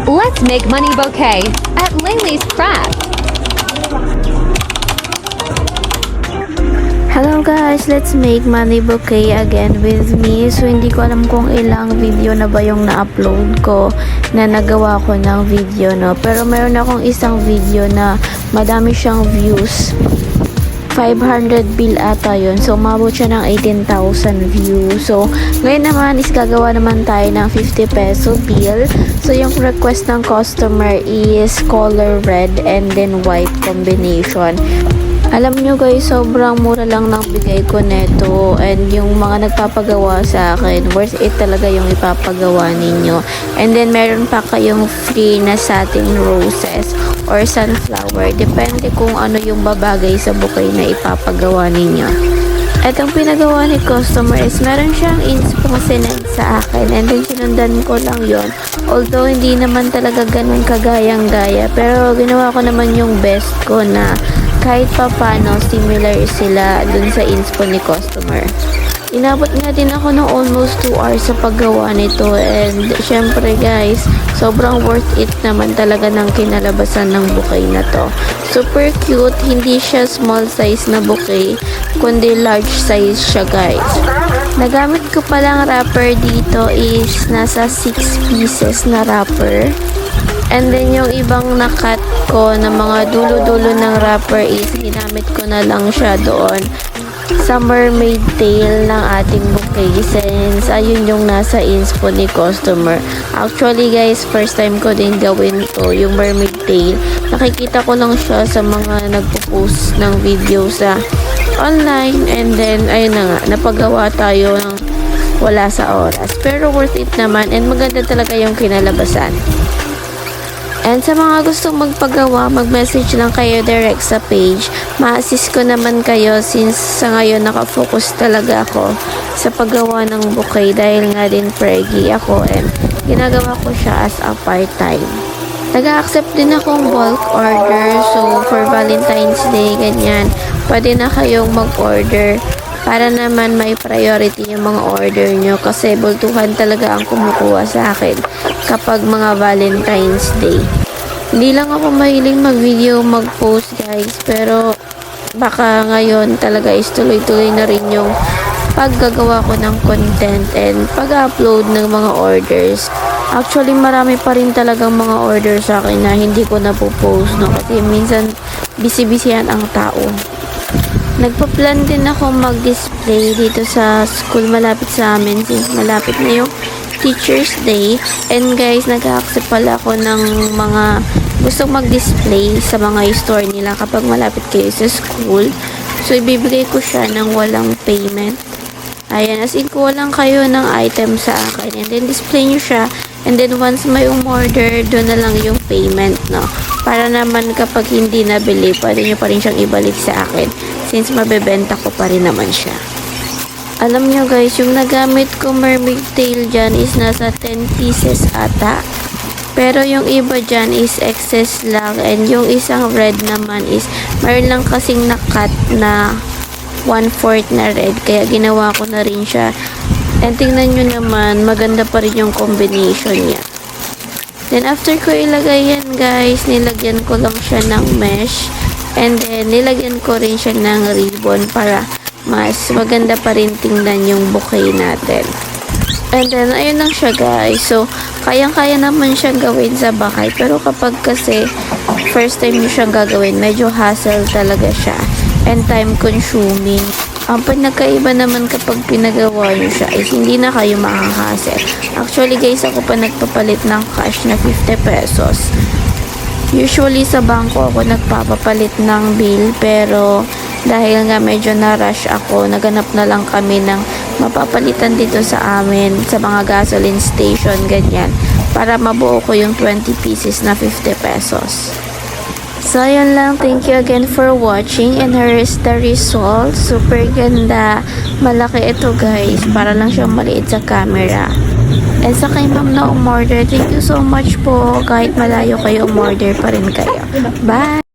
Let's make money bouquet at Laylee's Craft. Hello guys, let's make money bouquet again with me. So hindi ko alam kung ilang video na ba yung na-upload ko na nagawa ko ng video, no? Pero meron akong isang video na madami siyang views. 500 bill ata yun. So umabot siya ng 18,000 views. So ngayon naman is gagawa naman tayo ng 50 peso bill. So yung request ng customer is color red and then white combination. Alam nyo guys, sobrang mura lang ng bigay ko neto, and yung mga nagpapagawa sa akin, worth it talaga yung ipapagawa ninyo. And then meron pa kayong free na satin roses or sunflower, depende kung ano yung babagay sa bouquet na ipapagawa ninyo. Etong pinagawa ni customer is meron siyang inspo sinend sa akin, and then sinundan ko lang yon. Although hindi naman talaga ganun kagayang-gaya, pero ginawa ko naman yung best ko na kahit pa paano similar sila dun sa inspo ni customer. Inabot nga din ako ng almost 2 hours sa paggawa nito, and syempre guys, sobrang worth it naman talaga ng kinalabasan ng bouquet na to. Super cute, hindi siya small size na bouquet, kundi large size siya guys. Nagamit ko palang wrapper dito is nasa 6 pieces na wrapper. And then yung ibang nakat ko na mga dulo-dulo ng wrapper is ginamit ko na lang siya doon sa mermaid tail ng ating bouquet, since ayun yung nasa inspo ni customer. Actually guys, first time ko din gawin to, yung mermaid tail. Nakikita ko lang siya sa mga nagpo-post ng video sa online, and then ayun na nga, napagawa tayo ng wala sa oras. Pero worth it naman, and maganda talaga yung kinalabasan. And sa mga gustong magpagawa, mag-message lang kayo direct sa page. Ma-assist ko naman kayo since sa ngayon nakafocus talaga ako sa paggawa ng bouquet dahil nga din preggy ako, and ginagawa ko siya as a part-time. Nag-accept din akong bulk order, so for Valentine's Day, ganyan, pwede na kayong mag-order para naman may priority yung mga order nyo, kasi bultuhan talaga ang kumukuha sa akin kapag mga Valentine's Day. Hindi lang ako mahiling mag-video, mag-post guys, pero baka ngayon talaga is tuloy-tuloy na rin yung paggagawa ko ng content and pag-upload ng mga orders. Actually, marami pa rin talagang mga order sa akin na hindi ko napopost, no? Kasi minsan busy-busyhan ang tao. Nagpa-plan din ako mag-display dito sa school malapit sa amin, since malapit na yung Teacher's Day. And guys, nag-accept pala ako ng mga gustong mag-display sa mga store nila kapag malapit kayo sa school. So, ibibigay ko siya ng walang payment. Ayan, as in kuha lang kayo ng item sa akin, and then display nyo siya, and then once may umorder, doon na lang yung payment, no? Para naman kapag hindi nabili, pwede nyo pa rin siyang ibalik sa akin, since mabebenta ko pa rin naman siya. Alam nyo guys, yung nagamit ko mermaid tail dyan is nasa 10 pieces ata. Pero yung iba dyan is excess lang, and yung isang red naman is mayroon lang kasing nakat na 1/4 na red, kaya ginawa ko na rin siya. And tingnan nyo naman, maganda pa rin yung combination niya. Then after ko ilagay yan guys, nilagyan ko lang siya ng mesh, and then nilagyan ko rin siya ng ribbon para mas maganda pa rin tingnan yung bouquet natin. And then ayun lang siya guys. So kayang-kaya naman siyang gawin sa bahay, pero kapag kasi first time nyo siyang gagawin, medyo hassle talaga siya and time consuming. Ang pinagkaiba naman kapag pinagawa nyo siya is hindi na kayo makakahassle. Actually guys, ako pa nagpapalit ng cash na 50 pesos. Usually sa bangko ako nagpapapalit ng bill, pero dahil nga medyo na-rush ako, naganap na lang kami ng mapapalitan dito sa amin sa mga gasoline station, ganyan, para mabuo ko yung 20 pieces na 50 pesos. So, ayan lang. Thank you again for watching, and here's the result. Super ganda. Malaki ito guys. Para lang siyang maliit sa camera. And sa kay ma'am na umorder, thank you so much po. Kahit malayo kayo, umorder pa rin kayo. Bye!